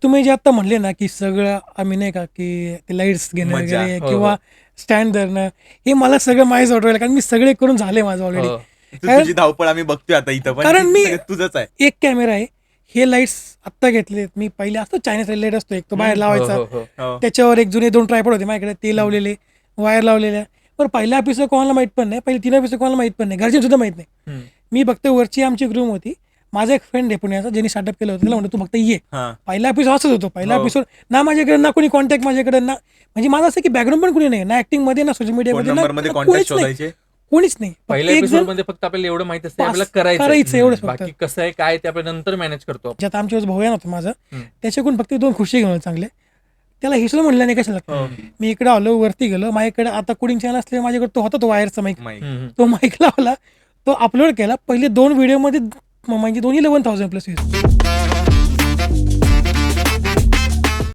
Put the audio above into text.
तुम्ही जे आता म्हणले ना की सगळं आम्ही नाही का की ते लाईट्स घेणं मजा. वगैरे हो, किंवा हो. स्टँड धरणं, हे मला सगळं माझ्याच वाटवायला, कारण मी सगळे करून झाले माझं ऑलरेडी. हो. तुझी धावपळ आम्ही बघतोय आता इथं, पण कारण ते मी सगळं तुझंच आहे. एक कॅमेरा आहे, हे लाईट्स आत्ता घेतलेत मी. पहिले असतो चायनीज लाईट असतो एक, तो बाहेर हो, लावायचा, हो, हो. हो. त्याच्यावर एक जुने 2 ट्रायपॉड होते माझ्याकडे, ते लावलेले, वायर लावलेल्या. पण पहिला एपिसोड कोणाला माहित पण नाही, पहिले 3 एपिसोड कोणाला माहित पण नाही, घरचे सुद्धा माहित नाही. हम्म. मी फक्त वरची आमची एक रूम होती, माझा एक फ्रेंड आहे पुण्याचा ज्यांनी स्टार्टअप केलं होतं, त्याला म्हणतो तू फक्त ये. हा. पहिला एपिसोड असंच होतो, पहिला हो. एपिसोड ना माझ्याकडे ना कोणी कॉन्टॅक्ट माझ्याकडे ना, म्हणजे माझं असं की बॅकग्राऊंड पण कोणी नाही ना ऍक्टिंग मध्ये ना सोशल फोन मीडियामध्ये नंबर मध्ये ना कॉन्टॅक्ट कोणीच नाही, शोधायचे. कोणीच नाही. फक्त पहिल्या एक एपिसोड जण, मध्ये फक्त आपल्याला एवढं माहित असतं पास आपल्याला करायचं करायचं एवढंच फक्त. बाकी कसं आहे काय ते आपल्याला नंतर मॅनेज करतो. ज्यात आमच्या भाऊ आहे ना तो माझा, हम्म. त्याच्याकडून फक्त 2 खुशी घेऊन चांगले, त्याला हे सुद्धा म्हणलं नाही कशाला. हो. मी इकडे आलो, वरती गेलो, माझ्याकडे आता कोडिंग चॅनल असले माझ्याकडे तो होता, तो वायरचा माईक, माईक. हम्म. तो माईक लावला, तो अपलोड केला. पहिले 2 व्हिडिओ मध्ये म्हणजे दोन्ही 11,000+ व्ह्यूज.